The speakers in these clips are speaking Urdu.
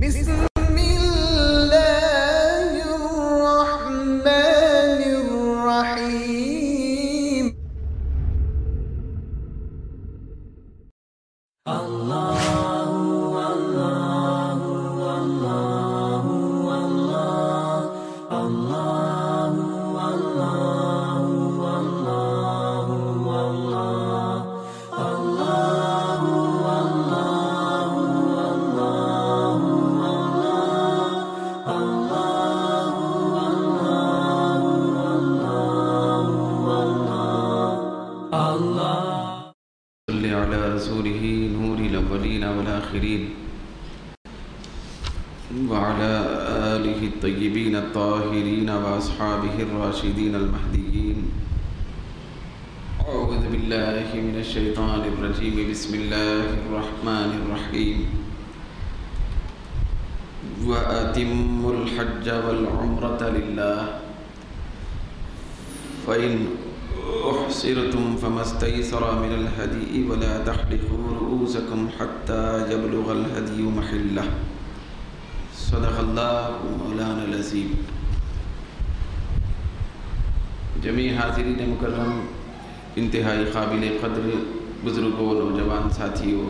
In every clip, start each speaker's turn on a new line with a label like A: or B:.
A: بسم الله الرحمن الرحيم.
B: صل على رسوله نور الأولين والآخرين وعلى آله الطيبين الطاهرين وأصحابه الراشدين المهديين. أعوذ بالله من الشيطان الرجيم. بسم الله الرحمن الرحيم. وأتموا الحج والعمرة لله فإن أحصرتم فما استيسر من الهدي ولا تحلقوا رؤوسكم حتى يبلغ الهدي محله. صدق الله مولانا العظیم. جمیع حاضرین مکرم، انتہائی قابل قدر بزرگوں، نوجوان ساتھیوں،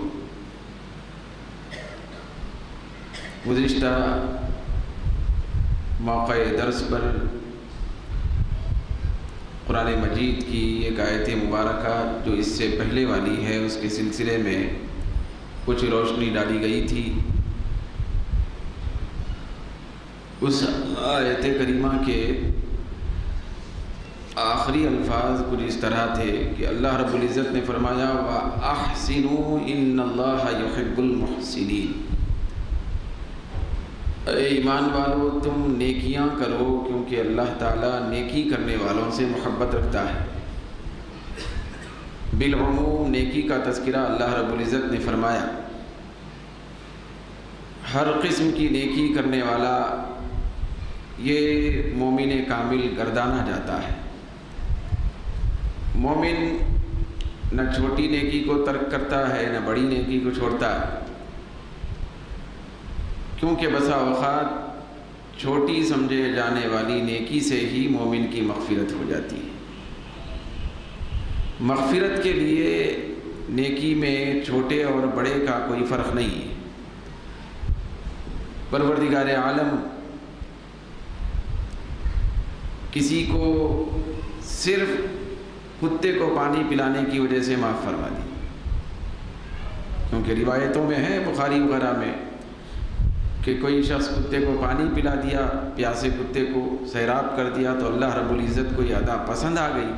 B: گزشتہ موقع درس پر قرآن مجید کی ایک آیت مبارکہ جو اس سے پہلے والی ہے، اس کے سلسلے میں کچھ روشنی ڈالی گئی تھی. اس آیت کریمہ کے آخری الفاظ کچھ اس طرح تھے کہ اللہ رب العزت نے فرمایا وَأَحْسِنُوا إِنَّ اللَّهَ يُحِبُّ الْمُحْسِنِينَ. اے ایمان والو، تم نیکیاں کرو کیونکہ اللہ تعالیٰ نیکی کرنے والوں سے محبت رکھتا ہے. بالعموم نیکی کا تذکرہ اللہ رب العزت نے فرمایا. ہر قسم کی نیکی کرنے والا یہ مومن کامل گردانا جاتا ہے. مومن نہ چھوٹی نیکی کو ترک کرتا ہے نہ بڑی نیکی کو چھوڑتا ہے، کیونکہ بسا اوقات چھوٹی سمجھے جانے والی نیکی سے ہی مومن کی مغفرت ہو جاتی ہے. مغفرت کے لیے نیکی میں چھوٹے اور بڑے کا کوئی فرق نہیں ہے. پروردگار عالم کسی کو صرف کتے کو پانی پلانے کی وجہ سے معاف فرما دی، کیونکہ روایتوں میں ہے بخاری وغیرہ میں کہ کوئی شخص کتے کو پانی پلا دیا، پیاسے کتے کو سیراب کر دیا، تو اللہ رب العزت کو یہ ادا پسند آ گئی.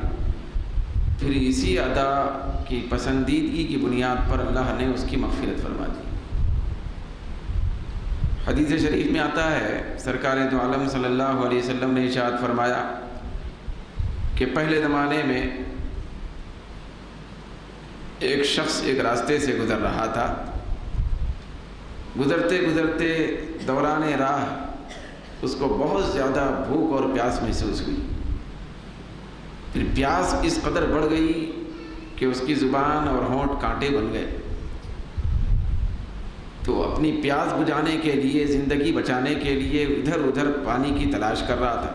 B: پھر اسی ادا کی پسندیدگی کی بنیاد پر اللہ نے اس کی مغفرت فرما دی. حدیث شریف میں آتا ہے، سرکار دو عالم صلی اللہ علیہ وسلم نے ارشاد فرمایا کہ پہلے زمانے میں ایک شخص ایک راستے سے گزر رہا تھا. گزرتے گزرتے دوران راہ اس کو بہت زیادہ بھوک اور پیاس محسوس ہوئی. پھر پیاس اس قدر بڑھ گئی کہ اس کی زبان اور ہونٹ کانٹے بن گئے. تو اپنی پیاس بجھانے کے لیے، زندگی بچانے کے لیے ادھر ادھر پانی کی تلاش کر رہا تھا.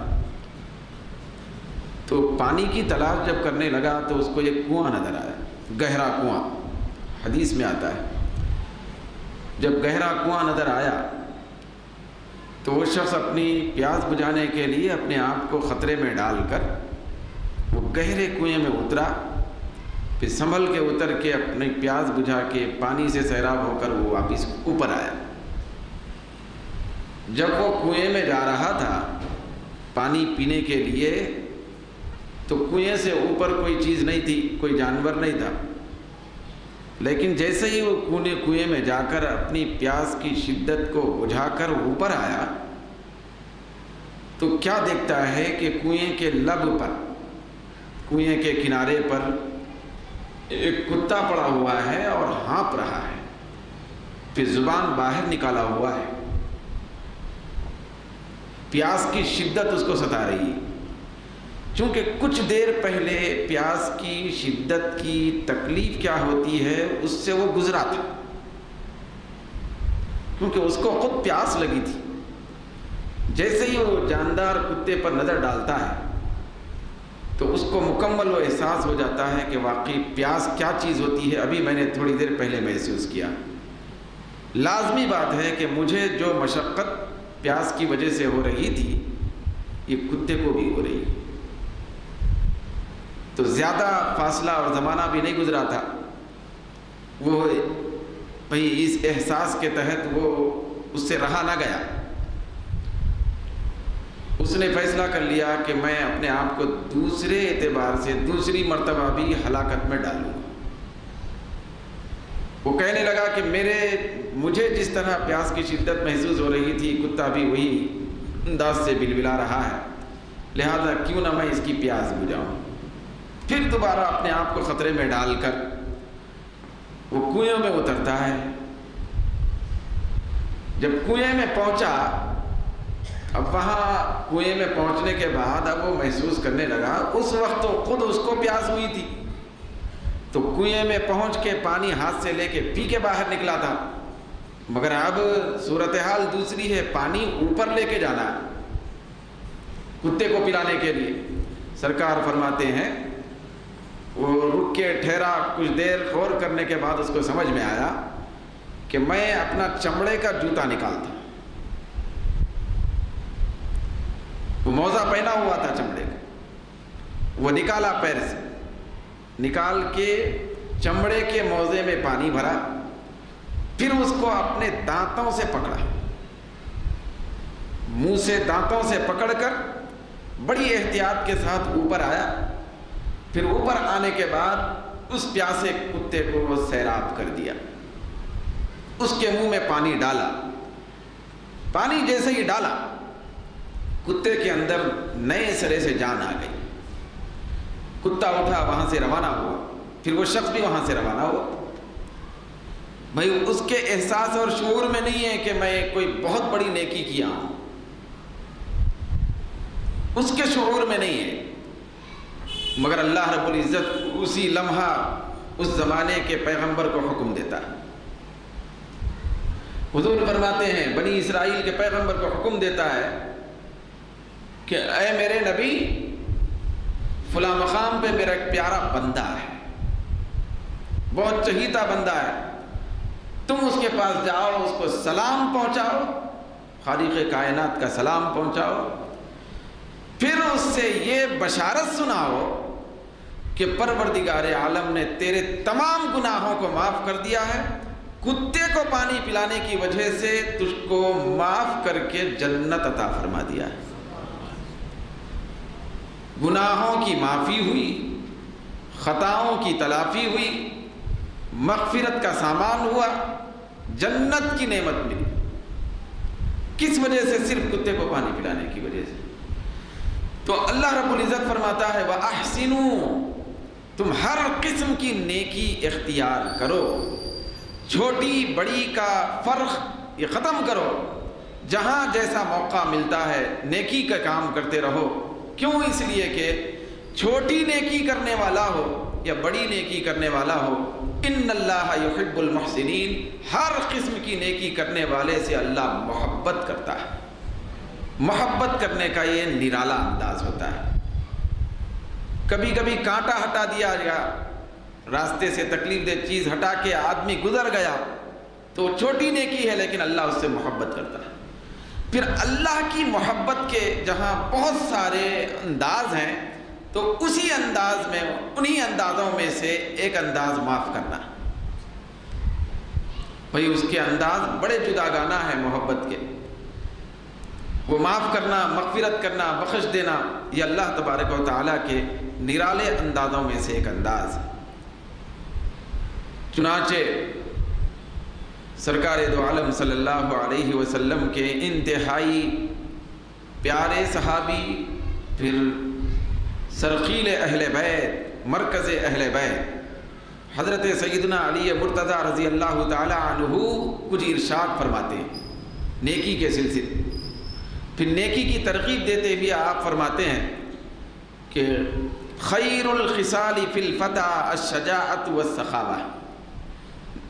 B: تو پانی کی تلاش جب کرنے لگا تو اس کو ایک کنواں نظر آیا، گہرا کنواں. حدیث میں آتا ہے جب گہرا کنواں نظر آیا تو وہ شخص اپنی پیاس بجھانے کے لیے اپنے آپ کو خطرے میں ڈال کر وہ گہرے کنویں میں اترا. پھر سنبھل کے اتر کے اپنی پیاس بجھا کے پانی سے سیراب ہو کر وہ واپس اوپر آیا. جب وہ کنویں میں جا رہا تھا پانی پینے کے لیے تو کنویں سے اوپر کوئی چیز نہیں تھی، کوئی جانور نہیں تھا. لیکن جیسے ہی وہ کنویں میں جا کر اپنی پیاس کی شدت کو بجھا کر اوپر آیا تو کیا دیکھتا ہے کہ کنویں کے لب پر، کنویں کے کنارے پر ایک کتا پڑا ہوا ہے اور ہانپ رہا ہے. پھر زبان باہر نکالا ہوا ہے. پیاس کی شدت اس کو ستا رہی ہے. چونکہ کچھ دیر پہلے پیاس کی شدت کی تکلیف کیا ہوتی ہے اس سے وہ گزرا تھا، کیونکہ اس کو خود پیاس لگی تھی۔ جیسے ہی وہ جاندار کتے پر نظر ڈالتا ہے تو اس کو مکمل وہ احساس ہو جاتا ہے کہ واقعی پیاس کیا چیز ہوتی ہے، ابھی میں نے تھوڑی دیر پہلے محسوس کیا۔ لازمی بات ہے کہ مجھے جو مشقت پیاس کی وجہ سے ہو رہی تھی یہ کتے کو بھی ہو رہی۔ تو زیادہ فاصلہ اور زمانہ بھی نہیں گزرا تھا، وہ بھئی اس احساس کے تحت وہ اس سے رہا نہ گیا۔ اس نے فیصلہ کر لیا کہ میں اپنے آپ کو دوسرے اعتبار سے دوسری مرتبہ بھی ہلاکت میں ڈالوں۔ وہ کہنے لگا کہ مجھے جس طرح پیاس کی شدت محسوس ہو رہی تھی، کتا بھی وہی انداز سے بلبلا رہا ہے، لہذا کیوں نہ میں اس کی پیاس بجھاؤں۔ پھر دوبارہ اپنے آپ کو خطرے میں ڈال کر وہ کنویں میں اترتا ہے۔ جب کنویں میں پہنچا، اب وہاں کنویں میں پہنچنے کے بعد اب وہ محسوس کرنے لگا، اس وقت تو خود اس کو پیاس ہوئی تھی، تو کنویں میں پہنچ کے پانی ہاتھ سے لے کے پی کے باہر نکلا تھا، مگر اب صورتحال دوسری ہے، پانی اوپر لے کے جانا ہے کتے کو پلانے کے لیے۔ سرکار فرماتے ہیں وہ رک کے ٹھہرا، کچھ دیر غور کرنے کے بعد اس کو سمجھ میں آیا کہ میں اپنا چمڑے کا جوتا نکالتا، وہ موزہ پہنا ہوا تھا چمڑے کا، وہ نکالا پیر سے، نکال کے چمڑے کے موزے میں پانی بھرا، پھر اس کو اپنے دانتوں سے پکڑا، منہ سے دانتوں سے پکڑ کر بڑی احتیاط کے ساتھ اوپر آیا۔ پھر اوپر آنے کے بعد اس پیاسے کتے کو وہ سیراب کر دیا، اس کے منہ میں پانی ڈالا۔ پانی جیسے ہی ڈالا کتے کے اندر نئے سرے سے جان آ گئی، کتا اٹھا، وہاں سے روانہ ہوا، پھر وہ شخص بھی وہاں سے روانہ ہوا۔ بھائی اس کے احساس اور شعور میں نہیں ہے کہ میں کوئی بہت بڑی نیکی کیا ہوں، اس کے شعور میں نہیں ہے، مگر اللہ رب العزت اسی لمحہ اس زمانے کے پیغمبر کو حکم دیتا ہے۔ حضور فرماتے ہیں بنی اسرائیل کے پیغمبر کو حکم دیتا ہے کہ اے میرے نبی، فلاں مقام پہ میرا ایک پیارا بندہ ہے، بہت چہیتا بندہ ہے، تم اس کے پاس جاؤ، اس کو سلام پہنچاؤ، خالق کائنات کا سلام پہنچاؤ، پھر اس سے یہ بشارت سناؤ کہ پروردگار عالم نے تیرے تمام گناہوں کو معاف کر دیا ہے، کتے کو پانی پلانے کی وجہ سے تجھ کو معاف کر کے جنت عطا فرما دیا ہے۔ گناہوں کی معافی ہوئی، خطاؤں کی تلافی ہوئی، مغفرت کا سامان ہوا، جنت کی نعمت ملی۔ کس وجہ سے؟ صرف کتے کو پانی پلانے کی وجہ سے۔ تو اللہ رب العزت فرماتا ہے وَأَحْسِنُوا، تم ہر قسم کی نیکی اختیار کرو، چھوٹی بڑی کا فرق یہ ختم کرو، جہاں جیسا موقع ملتا ہے نیکی کا کام کرتے رہو۔ کیوں؟ اس لیے کہ چھوٹی نیکی کرنے والا ہو یا بڑی نیکی کرنے والا ہو، ان اللہ یحب المحسنین، ہر قسم کی نیکی کرنے والے سے اللہ محبت کرتا ہے۔ محبت کرنے کا یہ نرالا انداز ہوتا ہے۔ کبھی کبھی کانٹا ہٹا دیا گیا، راستے سے تکلیف دہ چیز ہٹا کے آدمی گزر گیا تو چھوٹی نیکی ہے، لیکن اللہ اس سے محبت کرتا ہے۔ پھر اللہ کی محبت کے جہاں بہت سارے انداز ہیں، تو اسی انداز میں، انہی اندازوں میں سے ایک انداز معاف کرنا۔ بھئی اس کے انداز بڑے جداگانہ ہیں محبت کے، وہ معاف کرنا، مغفرت کرنا، بخش دینا، یہ اللہ تبارک و تعالیٰ کے نرالے اندازوں میں سے ایک انداز ہے۔ چنانچہ سرکار دو عالم صلی اللہ علیہ وسلم کے انتہائی پیارے صحابی، پھر سرخیل اہل بیت، مرکز اہل بیت حضرت سیدنا علی مرتضیٰ رضی اللہ تعالی عنہ کچھ ارشاد فرماتے ہیں نیکی کے سلسلے۔ پھر نیکی کی ترغیب دیتے ہوئے آپ فرماتے ہیں کہ خیر الخصال فی الفتى الشجاعۃ والسخاوہ،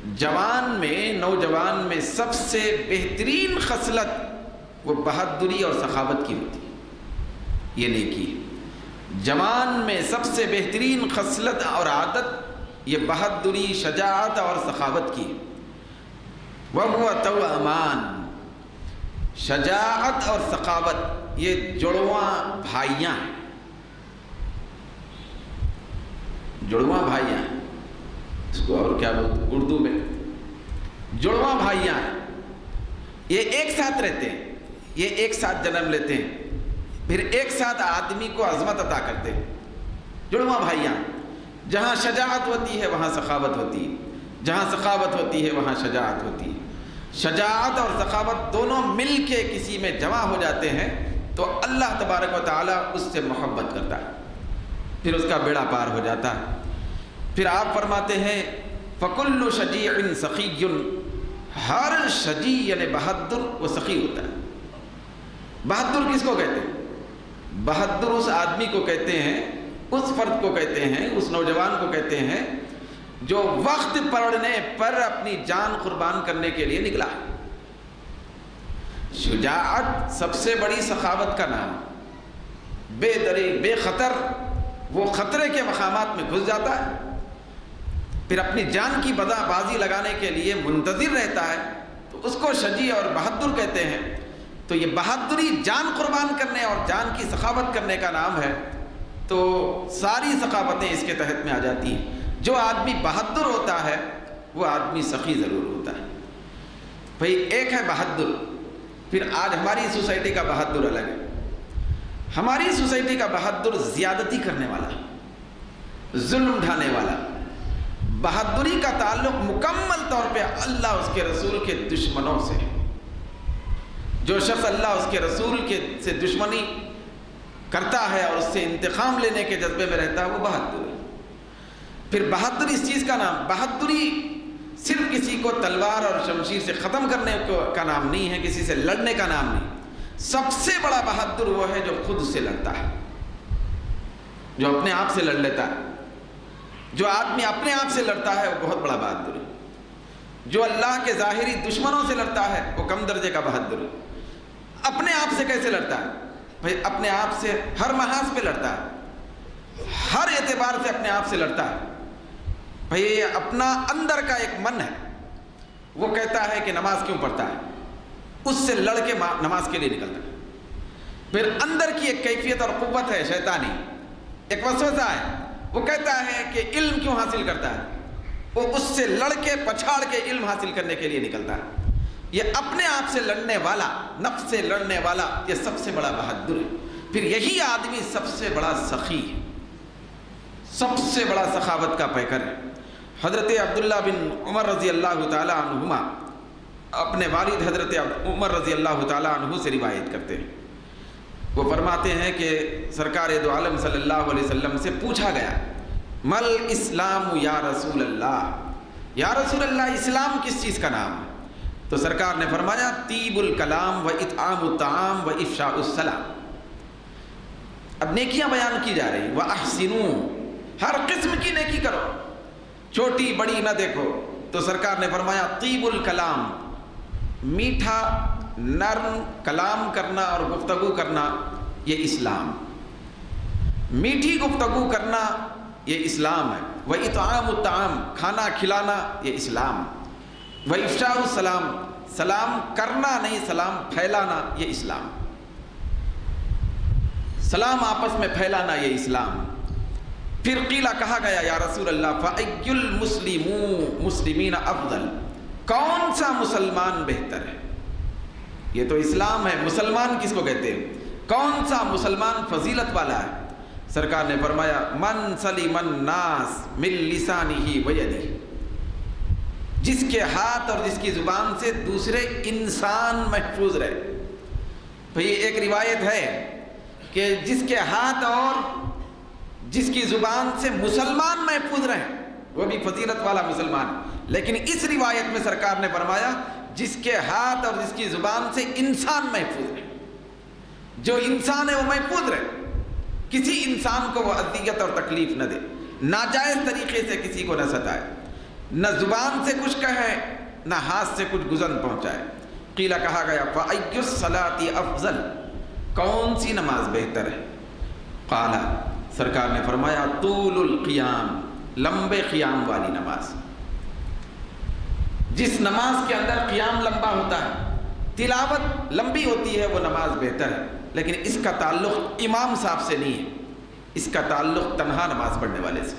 B: جوان میں، نوجوان میں سب سے بہترین خصلت وہ بہادری اور سخاوت کی ہوتی ہے، یہ نیکی ہے۔ جوان میں سب سے بہترین خصلت اور عادت یہ بہادری، شجاعت اور سخاوت کی ہے۔ وَهُوَ تَوْأَمَانٌ، شجاعت اور سخاوت یہ جڑواں بھائیاں ہیں، جڑواں بھائیاں ہیں، اس کو اور کیا بولتے ہیں اردو میں، جڑواں بھائیاں ہیں۔ یہ ایک ساتھ رہتے ہیں، یہ ایک ساتھ جنم لیتے ہیں، پھر ایک ساتھ آدمی کو عظمت عطا کرتے ہیں۔ جڑواں بھائیاں، جہاں شجاعت ہوتی ہے وہاں سخاوت ہوتی ہے، جہاں سخاوت ہوتی ہے وہاں شجاعت ہوتی ہے۔ شجاعت اور سخاوت دونوں مل کے کسی میں جمع ہو جاتے ہیں تو اللہ تبارک و تعالیٰ اس سے محبت کرتا ہے، پھر اس کا بیڑا پار ہو جاتا ہے۔ پھر آپ فرماتے ہیں فَكُلُّ شَجِيعٍ سَخِيٌّ، ہر شجیع یعنی بہادر وہ سخی ہوتا ہے۔ بہادر کس کو کہتے ہیں؟ بہادر اس آدمی کو کہتے ہیں، اس فرد کو کہتے ہیں، اس نوجوان کو کہتے ہیں جو وقت پڑنے پر اپنی جان قربان کرنے کے لیے نکلا ہے۔ شجاعت سب سے بڑی سخاوت کا نام، بے دری بے خطر، وہ خطرے کے مقامات میں گھس جاتا ہے، پھر اپنی جان کی بازی لگانے کے لیے منتظر رہتا ہے، تو اس کو شجیع اور بہادر کہتے ہیں۔ تو یہ بہادری جان قربان کرنے اور جان کی سخاوت کرنے کا نام ہے، تو ساری ثقافتیں اس کے تحت میں آ جاتی ہیں۔ جو آدمی بہادر ہوتا ہے وہ آدمی سخی ضرور ہوتا ہے۔ بھئی ایک ہے بہادر، پھر آج ہماری سوسائٹی کا بہادر الگ ہے۔ ہماری سوسائٹی کا بہادر زیادتی کرنے والا، ظلم ڈھانے والا۔ بہادری کا تعلق مکمل طور پہ اللہ اس کے رسول کے دشمنوں سے۔ جو شخص اللہ اس کے رسول سے دشمنی کرتا ہے اور اس سے انتقام لینے کے جذبے میں رہتا ہے وہ بہادر ہے۔ پھر بہادری اس چیز کا نام، بہادری صرف کسی کو تلوار اور شمشیر سے ختم کرنے کا نام نہیں ہے، کسی سے لڑنے کا نام نہیں۔ سب سے بڑا بہادر وہ ہے جو خود سے لڑتا ہے، جو اپنے آپ سے لڑ لیتا ہے۔ جو آدمی اپنے آپ سے لڑتا ہے وہ بہت بڑا بہادر ہے۔ جو اللہ کے ظاہری دشمنوں سے لڑتا ہے وہ کم درجے کا بہادر ہے۔ اپنے آپ سے کیسے لڑتا ہے؟ بھائی اپنے آپ سے ہر محاذ پہ لڑتا ہے، ہر اعتبار سے اپنے آپ سے لڑتا ہے۔ بھئی یہ اپنا اندر کا ایک من ہے، وہ کہتا ہے کہ نماز کیوں پڑھتا ہے، اس سے لڑ کے نماز کے لیے نکلتا ہے۔ پھر اندر کی ایک کیفیت اور قوت ہے شیطانی، ایک وسوسہ ہے، وہ کہتا ہے کہ علم کیوں حاصل کرتا ہے، وہ اس سے لڑ کے پچھاڑ کے علم حاصل کرنے کے لیے نکلتا ہے۔ یہ اپنے آپ سے لڑنے والا، نفس سے لڑنے والا، یہ سب سے بڑا بہادر ہے۔ پھر یہی آدمی سب سے بڑا سخی ہے، سب سے بڑا سخاوت کا پیکر ہے۔ حضرت عبداللہ بن عمر رضی اللہ تعالی عنہما اپنے والد حضرت عمر رضی اللہ تعالی عنہ سے روایت کرتے ہیں، وہ فرماتے ہیں کہ سرکار دو عالم صلی اللہ علیہ وسلم سے پوچھا گیا مل اسلام یا رسول اللہ، یا رسول اللہ اسلام کس چیز کا نام ہے؟ تو سرکار نے فرمایا طیب الکلام و اطعام الطعام و افشاء السلام۔ اب نیکیاں بیان کی جا رہی، وَأَحْسِنُوا، ہر قسم کی نیکی کرو، چھوٹی بڑی نہ دیکھو۔ تو سرکار نے فرمایا طیب الکلام، میٹھا نرم کلام کرنا اور گفتگو کرنا یہ اسلام، میٹھی گفتگو کرنا یہ اسلام ہے۔ وَإِطْعَامُ الطَّعَامِ، کھانا کھلانا یہ اسلام۔ وَإِفْشَاءُ السَّلَامِ، سلام کرنا نہیں سلام پھیلانا یہ اسلام، سلام آپس میں پھیلانا یہ اسلام۔ پھر قیلہ کہا گیا یا رسول اللہ فَأَيُّ الْمُسْلِمِينَ أَفْضَلُ، کون سا مسلمان بہتر ہے؟ یہ تو اسلام ہے، مسلمان کس کو کہتے ہیں؟ کون سا مسلمان فضیلت والا ہے؟ سرکار نے فرمایا من سلم الناس من لسانہ ویدہ، جس کے ہاتھ اور جس کی زبان سے دوسرے انسان محفوظ رہے۔ بھئی ایک روایت ہے کہ جس کے ہاتھ اور جس کی زبان سے مسلمان محفوظ رہے وہ بھی فضیلت والا مسلمان، لیکن اس روایت میں سرکار نے فرمایا جس کے ہاتھ اور جس کی زبان سے انسان محفوظ رہے، جو انسان ہے وہ محفوظ رہے، کسی انسان کو وہ اذیت اور تکلیف نہ دے، ناجائز طریقے سے کسی کو نہ ستائے۔ نہ زبان سے کچھ کہے نہ ہاتھ سے کچھ گزن پہنچائے۔ قیل کہا گیا فَأَيُّ الصَّلَاةِ أَفْضَلُ، کون سی نماز بہتر ہے؟ قال، سرکار نے فرمایا طول القیام، لمبے قیام والی نماز۔ جس نماز کے اندر قیام لمبا ہوتا ہے، تلاوت لمبی ہوتی ہے، وہ نماز بہتر ہے، لیکن اس کا تعلق امام صاحب سے نہیں ہے، اس کا تعلق تنہا نماز پڑھنے والے سے،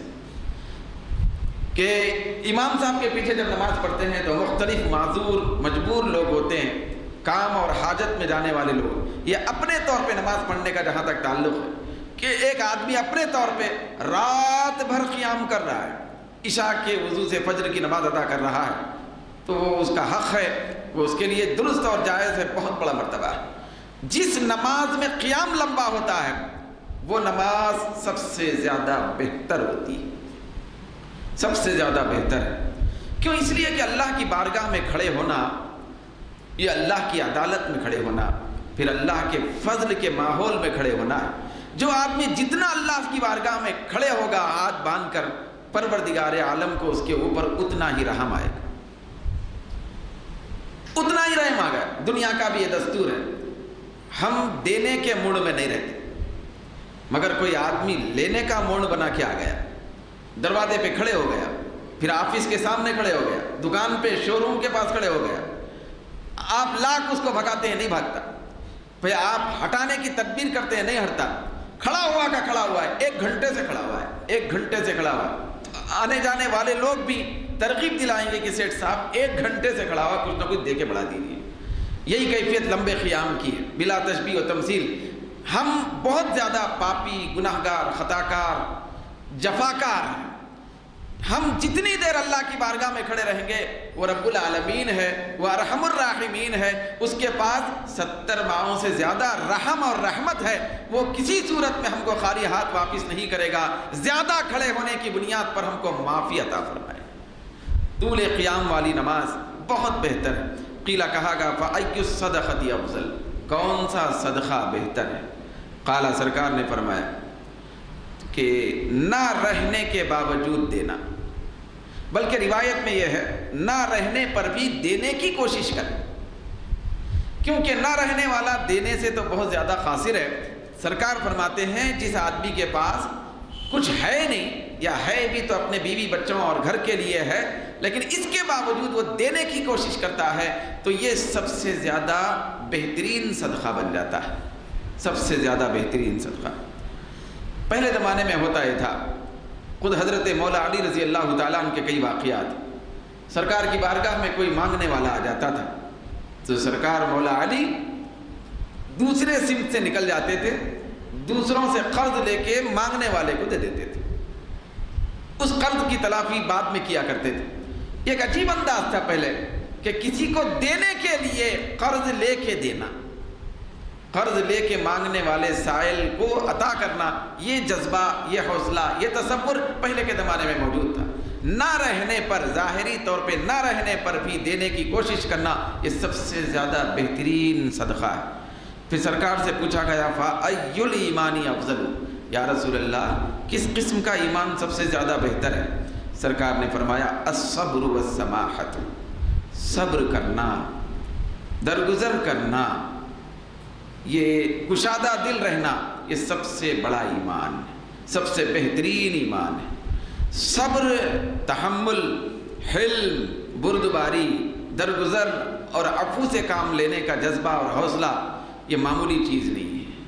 B: کہ امام صاحب کے پیچھے جب نماز پڑھتے ہیں تو مختلف معذور مجبور لوگ ہوتے ہیں، کام اور حاجت میں جانے والے لوگ، یہ اپنے طور پہ نماز پڑھنے کا جہاں تک تعلق ہے کہ ایک آدمی اپنے طور پہ رات بھر قیام کر رہا ہے، عشاء کے وضو سے فجر کی نماز ادا کر رہا ہے، تو وہ اس کا حق ہے، وہ اس کے لیے درست اور جائز ہے، بہت بڑا مرتبہ ہے۔ جس نماز میں قیام لمبا ہوتا ہے وہ نماز سب سے زیادہ بہتر ہوتی ہے، سب سے زیادہ بہتر ہے۔ کیوں؟ اس لیے کہ اللہ کی بارگاہ میں کھڑے ہونا، یہ اللہ کی عدالت میں کھڑے ہونا، پھر اللہ کے فضل کے ماحول میں کھڑے ہونا ہے۔ جو آدمی جتنا اللہ کی بارگاہ میں کھڑے ہوگا ہاتھ باندھ کر، پروردگار عالم کو اس کے اوپر اتنا ہی رحم آئے گا، اتنا ہی رحم آئے گا۔ دنیا کا بھی یہ دستور ہے، ہم دینے کے موڈ میں نہیں رہتے، مگر کوئی آدمی لینے کا موڈ بنا کے آ گیا، دروازے پہ کھڑے ہو گیا، پھر آفس کے سامنے کھڑے ہو گیا، دکان پہ شو روم کے پاس کھڑے ہو گیا، آپ لاکھ اس کو بھگاتے ہیں نہیں بھاگتا، پھر آپ ہٹانے کی تدبیر کرتے ہیں نہیں ہٹتا، کھڑا ہوا کا کھڑا ہوا ہے، 1 گھنٹے سے کھڑا ہوا ہے، 1 گھنٹے سے کھڑا ہوا ہے۔ آنے جانے والے لوگ بھی ترغیب دلائیں گے کہ سیٹھ صاحب 1 گھنٹے سے کھڑا ہوا، کچھ نہ کچھ دے کے بڑھا دیجیے۔ یہی کیفیت لمبے قیام کی ہے، بلا تشبیہ و تمثیل۔ ہم بہت زیادہ پاپی، گناہگار، خطاکار، جفاکار ہیں۔ ہم جتنی دیر اللہ کی بارگاہ میں کھڑے رہیں گے، وہ رب العالمین ہے، وہ ارحم الراحمین ہے، اس کے پاس 70 ماہوں سے زیادہ رحم اور رحمت ہے، وہ کسی صورت میں ہم کو خالی ہاتھ واپس نہیں کرے گا، زیادہ کھڑے ہونے کی بنیاد پر ہم کو معافی عطا فرمائے۔ طول قیام والی نماز بہت بہتر ہے۔ قیل کہا گا فَأَيُّ الصَّدَقَةِ أَفْضَلُ، کون سا صدقہ بہتر ہے؟ قال، سرکار نے فرمایا کہ نہ رہنے کے باوجود دینا، بلکہ روایت میں یہ ہے نہ رہنے پر بھی دینے کی کوشش کریں، کیونکہ نہ رہنے والا دینے سے تو بہت زیادہ قاصر ہے۔ سرکار فرماتے ہیں جس آدمی کے پاس کچھ ہے نہیں، یا ہے بھی تو اپنے بیوی بچوں اور گھر کے لیے ہے، لیکن اس کے باوجود وہ دینے کی کوشش کرتا ہے، تو یہ سب سے زیادہ بہترین صدقہ بن جاتا ہے، سب سے زیادہ بہترین صدقہ۔ پہلے زمانے میں ہوتا یہ تھا، خود حضرت مولا علی رضی اللہ تعالیٰ عنہ کے کئی واقعات، سرکار کی بارگاہ میں کوئی مانگنے والا آ جاتا تھا تو سرکار مولا علی دوسرے سمت سے نکل جاتے تھے، دوسروں سے قرض لے کے مانگنے والے کو دے دیتے تھے، اس قرض کی تلافی بعد میں کیا کرتے تھے۔ ایک عجیب انداز تھا پہلے کہ کسی کو دینے کے لیے قرض لے کے دینا، قرض لے کے مانگنے والے سائل کو عطا کرنا، یہ جذبہ، یہ حوصلہ، یہ تصور پہلے کے زمانے میں موجود تھا۔ نہ رہنے پر، ظاہری طور پہ نہ رہنے پر بھی دینے کی کوشش کرنا، یہ سب سے زیادہ بہترین صدقہ ہے۔ پھر سرکار سے پوچھا گیا فَأَيُّ الْإِيمَانِ أَفْضَلُ، یا رسول اللہ کس قسم کا ایمان سب سے زیادہ بہتر ہے؟ سرکار نے فرمایا الصبر والسماحۃ، صبر کرنا، درگزر کرنا، یہ کشادہ دل رہنا، یہ سب سے بڑا ایمان ہے، سب سے بہترین ایمان ہے۔ صبر، تحمل، حلم، بردباری، درگزر اور عفو سے کام لینے کا جذبہ اور حوصلہ، یہ معمولی چیز نہیں ہے،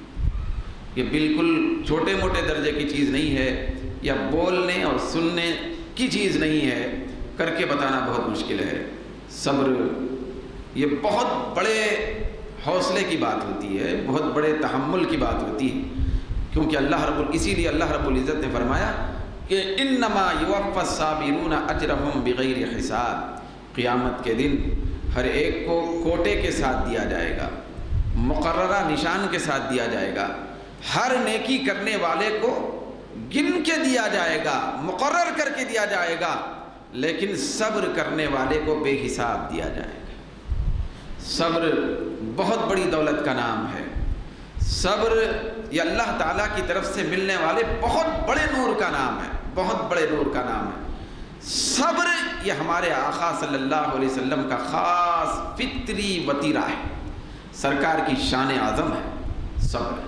B: یہ بالکل چھوٹے موٹے درجے کی چیز نہیں ہے، یا بولنے اور سننے کی چیز نہیں ہے، کر کے بتانا بہت مشکل ہے۔ صبر یہ بہت بڑے حوصلے کی بات ہوتی ہے، بہت بڑے تحمل کی بات ہوتی ہے، کیونکہ اسی لیے اللہ رب العزت نے فرمایا کہ انما یوفی الصابرون اجرہم بغیر حساب، قیامت کے دن ہر ایک کو کوٹے کے ساتھ دیا جائے گا، مقررہ نشان کے ساتھ دیا جائے گا، ہر نیکی کرنے والے کو گن کے دیا جائے گا، مقرر کر کے دیا جائے گا، لیکن صبر کرنے والے کو بے حساب دیا جائے گا۔ صبر بہت بڑی دولت کا نام ہے، صبر یہ اللہ تعالیٰ کی طرف سے ملنے والے بہت بڑے نور کا نام ہے، بہت بڑے نور کا نام ہے۔ صبر یہ ہمارے آقا صلی اللہ علیہ وسلم کا خاص فطری وطیرہ ہے، سرکار کی شان اعظم ہے صبر۔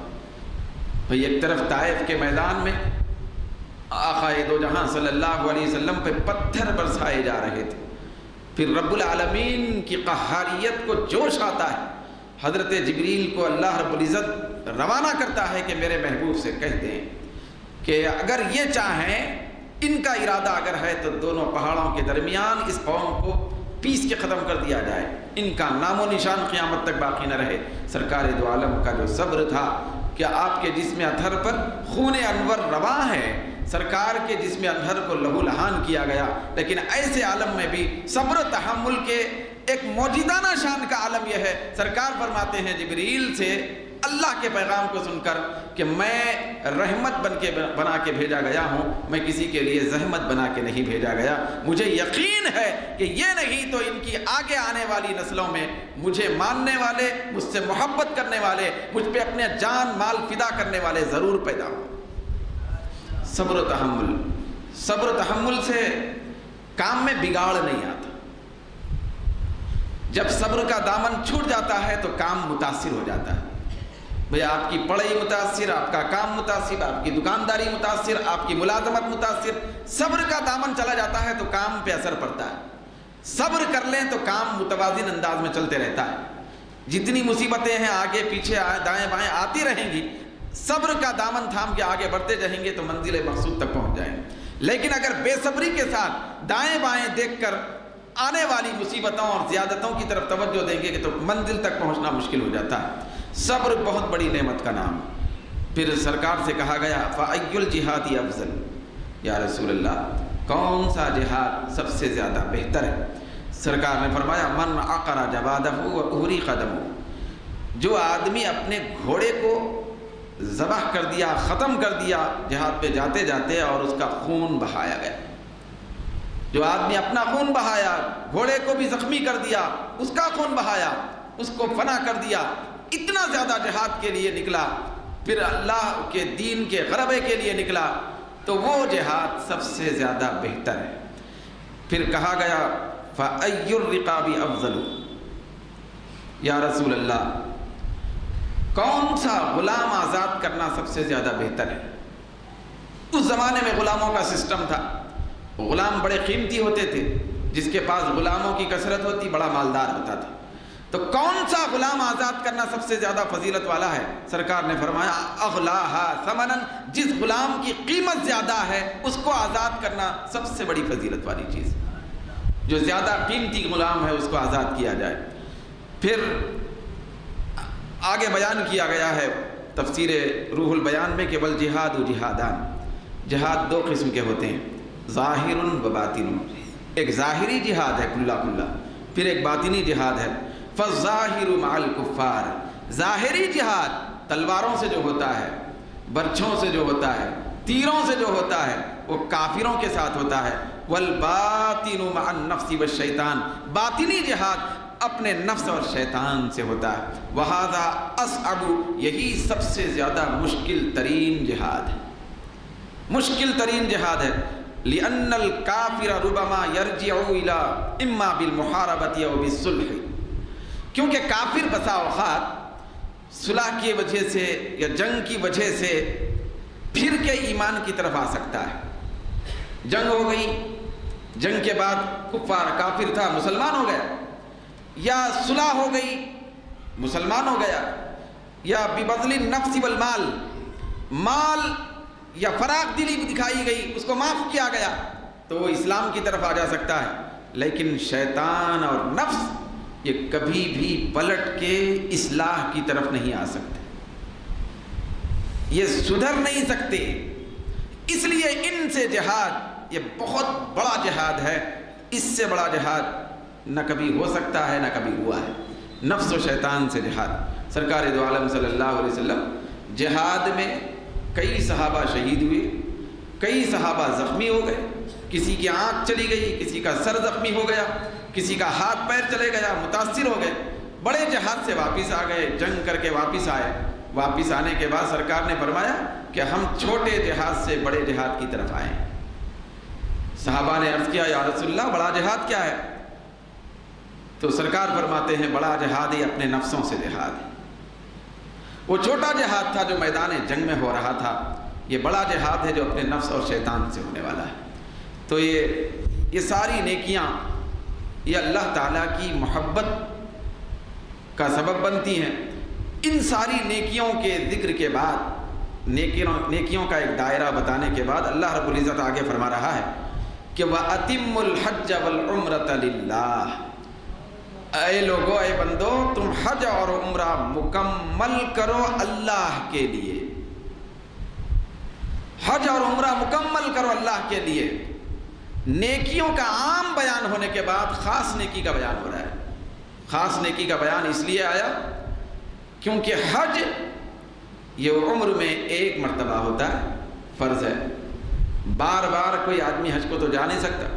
B: بھئی ایک طرف طائف کے میدان میں آقا دو جہاں صلی اللہ علیہ وسلم پہ پتھر برسائے جا رہے تھے، پھر رب العالمین کی قہاریت کو جوش آتا ہے، حضرت جبریل کو اللہ رب العزت روانہ کرتا ہے کہ میرے محبوب سے کہہ دیں کہ اگر یہ چاہیں، ان کا ارادہ اگر ہے تو دونوں پہاڑوں کے درمیان اس قوم کو پیس کے ختم کر دیا جائے، ان کا نام و نشان قیامت تک باقی نہ رہے۔ سرکار دو عالم کا جو صبر تھا کہ آپ کے جسم اطہر پر خون انور رواں ہے، سرکار کے جسم اطہر کو لہو لہان کیا گیا، لیکن ایسے عالم میں بھی صبر و تحمل کے ایک موجودانہ شان کا عالم یہ ہے، سرکار فرماتے ہیں جبریل سے اللہ کے پیغام کو سن کر کہ میں رحمت بنا کے بھیجا گیا ہوں، میں کسی کے لیے زحمت بنا کے نہیں بھیجا گیا۔ مجھے یقین ہے کہ یہ نہیں تو ان کی آگے آنے والی نسلوں میں مجھے ماننے والے، مجھ سے محبت کرنے والے، مجھ پہ اپنے جان مال فدا کرنے والے ضرور پیدا ہوں۔ صبر و تحمل، صبر و تحمل سے کام میں بگاڑ نہیں آتا۔ جب صبر کا دامن چھوٹ جاتا ہے تو کام متاثر ہو جاتا ہے۔ بھئی آپ کی پڑھائی متاثر، آپ کا کام متاثر، آپ کی دکانداری متاثر، آپ کی ملازمت متاثر۔ صبر کا دامن چلا جاتا ہے تو کام پہ اثر پڑتا ہے۔ صبر کر لیں تو کام متوازن انداز میں چلتے رہتا ہے۔ جتنی مصیبتیں ہیں آگے پیچھے دائیں بائیں آتی رہیں گی، صبر کا دامن تھام کے آگے بڑھتے جائیں گے تو منزل مقصود تک پہنچ جائیں گے۔ لیکن اگر بے صبری کے ساتھ دائیں بائیں دیکھ کر آنے والی مصیبتوں اور زیادتوں کی طرف توجہ دیں گے کہ تو منزل تک پہنچنا مشکل ہو جاتا ہے۔ صبر بہت بڑی نعمت کا نام۔ پھر سرکار سے کہا گیا فَأَيُّ الْجِهَادِ أَفْضَلُ، یا رسول اللہ کون سا جہاد سب سے زیادہ بہتر ہے؟ سرکار نے فرمایا مَنْ عَقَرَ جَوَادَهُ وَأُهْرِقَ دَمُهُ، جو آدمی اپنے گھوڑے کو ذبح کر دیا، ختم کر دیا جہاد پہ جاتے جاتے اور اس کا خون بہایا گیا، جو آدمی اپنا خون بہایا، گھوڑے کو بھی زخمی کر دیا، اس کا خون بہایا، اس کو فنا کر دیا، اتنا زیادہ جہاد کے لیے نکلا، پھر اللہ کے دین کے غلبے کے لیے نکلا، تو وہ جہاد سب سے زیادہ بہتر ہے۔ پھر کہا گیا فَأَيُّ الرِّقَابِ أَفْضَلُ، یا رسول اللہ کون سا غلام آزاد کرنا سب سے زیادہ بہتر ہے؟ اس زمانے میں غلاموں کا سسٹم تھا، غلام بڑے قیمتی ہوتے تھے، جس کے پاس غلاموں کی کثرت ہوتی بڑا مالدار ہوتا تھا۔ تو کون سا غلام آزاد کرنا سب سے زیادہ فضیلت والا ہے؟ سرکار نے فرمایا اغلاها ثمنا، جس غلام کی قیمت زیادہ ہے اس کو آزاد کرنا سب سے بڑی فضیلت والی چیز، جو زیادہ قیمتی غلام ہے اس کو آزاد کیا جائے۔ پھر آگے بیان کیا گیا ہے تفسیر روح البیان میں کہ والجہاد جہادان، جہاد دو قسم کے ہوتے ہیں، ظاہر و باطن، ایک ظاہری جہاد ہے کھلا کھلا، پھر ایک باطنی جہاد ہے۔ فالظاہر مع الکفار، ظاہری جہاد تلواروں سے جو ہوتا ہے، برچھوں سے جو ہوتا ہے، تیروں سے جو ہوتا ہے وہ کافروں کے ساتھ ہوتا ہے۔ والباطن مع النفس والشیطان، باطنی جہاد اپنے نفس اور شیطان سے ہوتا ہے۔ وہذا اصعب، یہی سب سے زیادہ مشکل ترین جہاد ہے، مشکل ترین جہاد ہے۔ لأن الکافر ربما یرجع الى اما بالمحاربۃ او بالصلح، کیونکہ کافر بسا اوقات صلح کی وجہ سے یا جنگ کی وجہ سے پھر کے ایمان کی طرف آ سکتا ہے۔ جنگ ہو گئی، جنگ کے بعد کفار، کافر تھا مسلمان ہو گیا، یا صلح ہو گئی مسلمان ہو گیا، یا ببذل النفس والمال، مال یا فراغ دلی دکھائی گئی، اس کو معاف کیا گیا تو وہ اسلام کی طرف آ جا سکتا ہے۔ لیکن شیطان اور نفس یہ کبھی بھی پلٹ کے اصلاح کی طرف نہیں آ سکتے، یہ سدھر نہیں سکتے، اس لیے ان سے جہاد یہ بہت بڑا جہاد ہے، اس سے بڑا جہاد نہ کبھی ہو سکتا ہے نہ کبھی ہوا ہے، نفس و شیطان سے جہاد۔ سرکار دو عالم صلی اللہ علیہ وسلم جہاد میں کئی صحابہ شہید ہوئے، کئی صحابہ زخمی ہو گئے، کسی کی آنکھ چلی گئی، کسی کا سر زخمی ہو گیا، کسی کا ہاتھ پیر چلے گیا، متاثر ہو گئے، بڑے جہاد سے واپس آ گئے، جنگ کر کے واپس آئے۔ واپس آنے کے بعد سرکار نے فرمایا کہ ہم چھوٹے جہاد سے بڑے جہاد کی طرف آئے۔ صحابہ نے عرض کیا یا رسول اللہ بڑا جہاد کیا ہے؟ تو سرکار فرماتے ہیں بڑا جہاد ہی اپنے نفسوں سے جہاد ہے۔ وہ چھوٹا جہاد تھا جو میدان جنگ میں ہو رہا تھا، یہ بڑا جہاد ہے جو اپنے نفس اور شیطان سے ہونے والا ہے۔ تو یہ ساری نیکیاں یہ اللہ تعالیٰ کی محبت کا سبب بنتی ہیں۔ ان ساری نیکیوں کے ذکر کے بعد، نیکیوں کا ایک دائرہ بتانے کے بعد اللہ رب العزت آگے فرما رہا ہے کہ وَأَتِمُّ الْحَجَّ وَالْعُمْرَةَ لِلَّهِ، اے لوگو، اے بندو، تم حج اور عمرہ مکمل کرو اللہ کے لیے۔ حج اور عمرہ مکمل کرو اللہ کے لیے۔ نیکیوں کا عام بیان ہونے کے بعد خاص نیکی کا بیان ہو رہا ہے۔ خاص نیکی کا بیان اس لیے آیا کیونکہ حج یہ عمر میں ایک مرتبہ ہوتا ہے، فرض ہے۔ بار بار کوئی آدمی حج کو تو جا نہیں سکتا،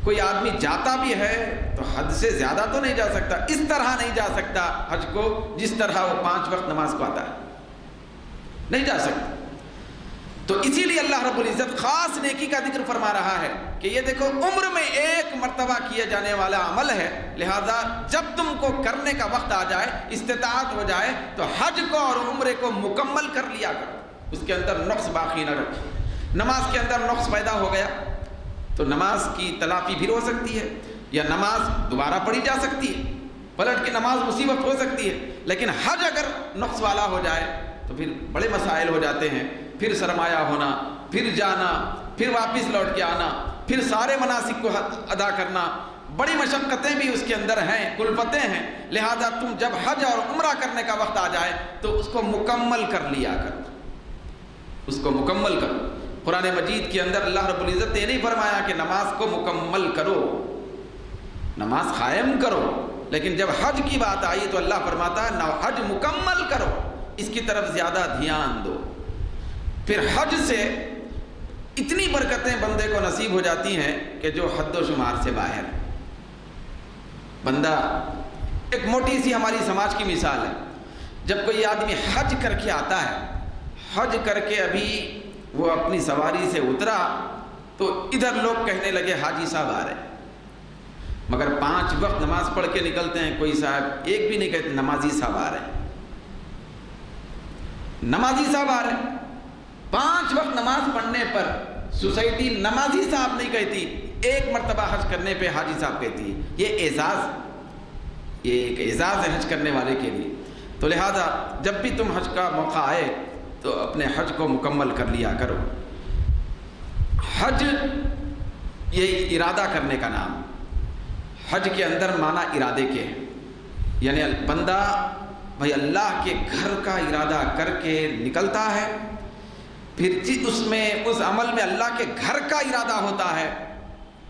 B: کوئی آدمی جاتا بھی ہے تو حد سے زیادہ تو نہیں جا سکتا، اس طرح نہیں جا سکتا حج کو جس طرح وہ 5 وقت نماز کو آتا ہے، نہیں جا سکتا۔ تو اسی لیے اللہ رب العزت خاص نیکی کا ذکر فرما رہا ہے کہ یہ دیکھو عمر میں ایک مرتبہ کیا جانے والا عمل ہے، لہذا جب تم کو کرنے کا وقت آ جائے، استطاعت ہو جائے تو حج کو اور عمرے کو مکمل کر لیا کرو، اس کے اندر نقص باقی نہ رکھو۔ نماز کے اندر نقص پیدا ہو گیا تو نماز کی تلافی بھی ہو سکتی ہے، یا نماز دوبارہ پڑھی جا سکتی ہے، پلٹ کے نماز مصیبت ہو سکتی ہے، لیکن حج اگر نقص والا ہو جائے تو پھر بڑے مسائل ہو جاتے ہیں، پھر سرمایہ ہونا، پھر جانا، پھر واپس لوٹ کے آنا، پھر سارے مناسک کو ادا کرنا، بڑی مشقتیں بھی اس کے اندر ہیں، کلفتیں ہیں۔ لہذا تم جب حج اور عمرہ کرنے کا وقت آ جائے تو اس کو مکمل کر لیا کرو، اس کو مکمل کرو۔ قرآن مجید کے اندر اللہ رب العزت نے یہ نہیں فرمایا کہ نماز کو مکمل کرو، نماز قائم کرو، لیکن جب حج کی بات آئی تو اللہ فرماتا ہے نہ حج مکمل کرو، اس کی طرف زیادہ دھیان دو۔ پھر حج سے اتنی برکتیں بندے کو نصیب ہو جاتی ہیں کہ جو حد و شمار سے باہر ہے۔ بندہ، ایک موٹی سی ہماری سماج کی مثال ہے، جب کوئی آدمی حج کر کے آتا ہے، حج کر کے ابھی وہ اپنی سواری سے اترا تو ادھر لوگ کہنے لگے حاجی صاحب آ رہے ہیں، مگر 5 وقت نماز پڑھ کے نکلتے ہیں، کوئی صاحب ایک بھی نہیں کہتے نمازی صاحب آ رہے ہیں، نمازی صاحب آ رہے ہیں۔ 5 وقت نماز پڑھنے پر سوسائٹی نمازی صاحب نہیں کہتی، ایک مرتبہ حج کرنے پہ حاجی صاحب کہتی ہے۔ یہ اعزاز، یہ ایک اعزاز ہے حج کرنے والے کے لیے۔ تو لہذا جب بھی تم حج کا موقع آئے تو اپنے حج کو مکمل کر لیا کرو۔ حج یہ ارادہ کرنے کا نام، حج کے اندر معنی ارادے کے ہیں، یعنی بندہ بھائی اللہ کے گھر کا ارادہ کر کے نکلتا ہے، پھر اس میں اس عمل میں اللہ کے گھر کا ارادہ ہوتا ہے،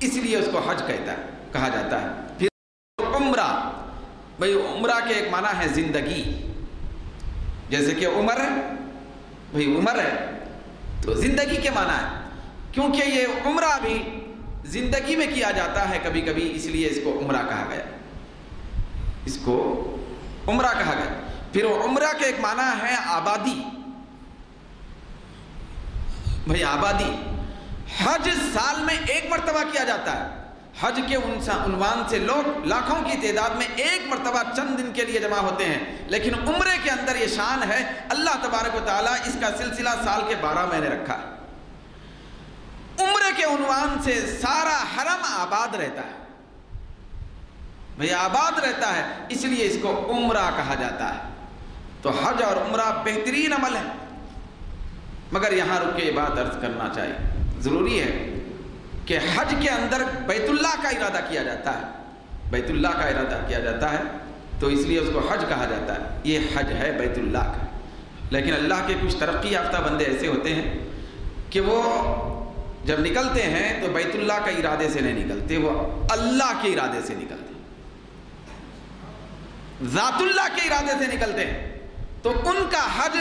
B: اس لیے اس کو حج کہا جاتا ہے۔ پھر عمرہ، بھائی عمرہ کے ایک معنی ہے زندگی، جیسے کہ عمر ہے، بھائی عمر ہے تو زندگی کے معنی ہے، کیونکہ یہ عمرہ بھی زندگی میں کیا جاتا ہے کبھی کبھی، اس لیے اس کو عمرہ کہا گیا، اس کو عمرہ کہا گیا۔ پھر عمرہ کے ایک معنی ہے آبادی، بھائی آبادی۔ حج سال میں ایک مرتبہ کیا جاتا ہے، حج کے عنوان سے لوگ لاکھوں کی تعداد میں ایک مرتبہ چند دن کے لیے جمع ہوتے ہیں، لیکن عمرے کے اندر یہ شان ہے، اللہ تبارک و تعالیٰ اس کا سلسلہ سال کے 12 مہینے رکھا ہے۔ عمرے کے عنوان سے سارا حرم آباد رہتا ہے، بھئی آباد رہتا ہے، اس لیے اس کو عمرہ کہا جاتا ہے۔ تو حج اور عمرہ بہترین عمل ہے، مگر یہاں رک کے یہ بات عرض کرنا چاہیے، ضروری ہے کہ حج کے اندر بیت اللہ کا ارادہ کیا جاتا ہے، بیت اللہ کا ارادہ کیا جاتا ہے، تو اس لیے اس کو حج کہا جاتا ہے، یہ حج ہے بیت اللہ کا۔ لیکن اللہ کے کچھ ترقی یافتہ بندے ایسے ہوتے ہیں کہ وہ جب نکلتے ہیں تو بیت اللہ کے ارادے سے نہیں نکلتے، وہ اللہ کے ارادے سے نکلتے ہیں، ذات اللہ کے ارادے سے نکلتے ہیں، تو ان کا حج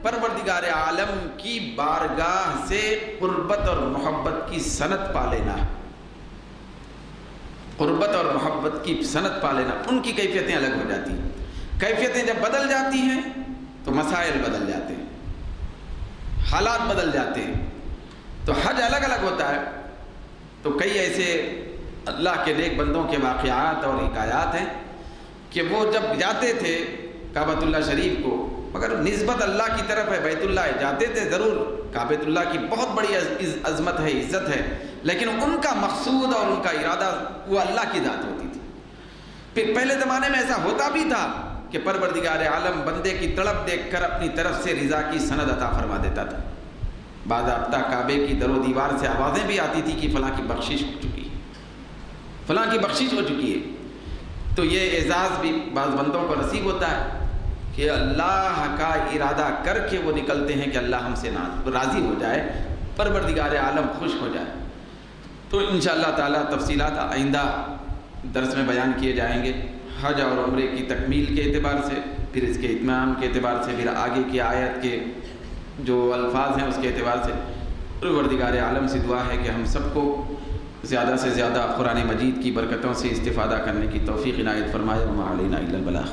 B: پروردگار عالم کی بارگاہ سے قربت اور محبت کی سند پا لینا، قربت اور محبت کی سند پا لینا۔ ان کی کیفیتیں الگ ہو جاتی ہیں، کیفیتیں جب بدل جاتی ہیں تو مسائل بدل جاتے ہیں، حالات بدل جاتے ہیں۔ تو حج الگ الگ ہوتا ہے، تو کئی ایسے اللہ کے نیک بندوں کے واقعات اور حکایات ہیں کہ وہ جب جاتے تھے کعبۃ اللہ شریف کو، مگر نسبت اللہ کی طرف ہے، بیت اللہ جاتے تھے ضرور، کعبۃ اللہ کی بہت بڑی عظمت ہے، عزت ہے، لیکن ان کا مقصود اور ان کا ارادہ وہ اللہ کی ذات ہوتی تھی۔ پھر پہلے زمانے میں ایسا ہوتا بھی تھا کہ پروردگار عالم بندے کی تڑپ دیکھ کر اپنی طرف سے رضا کی سند عطا فرما دیتا تھا۔ باضابطہ کعبے کی در و دیوار سے آوازیں بھی آتی تھی کہ فلاں کی بخشش ہو چکی ہے، فلاں کی بخشش ہو چکی ہے۔ تو یہ اعزاز بھی بعض بندوں کو نصیب ہوتا ہے کہ اللہ کا ارادہ کر کے وہ نکلتے ہیں کہ اللہ ہم سے راضی ہو جائے، پروردگار عالم خوش ہو جائے۔ تو انشاءاللہ تعالی تفصیلات آئندہ درس میں بیان کیے جائیں گے، حج اور عمرے کی تکمیل کے اعتبار سے، پھر اس کے اتمام کے اعتبار سے، پھر آگے کی آیت کے جو الفاظ ہیں اس کے اعتبار سے۔ پروردگار عالم سے دعا ہے کہ ہم سب کو زیادہ سے زیادہ قرآن مجید کی برکتوں سے استفادہ کرنے کی توفیق عنایت فرمائے۔ وما علینا الا البلاغ۔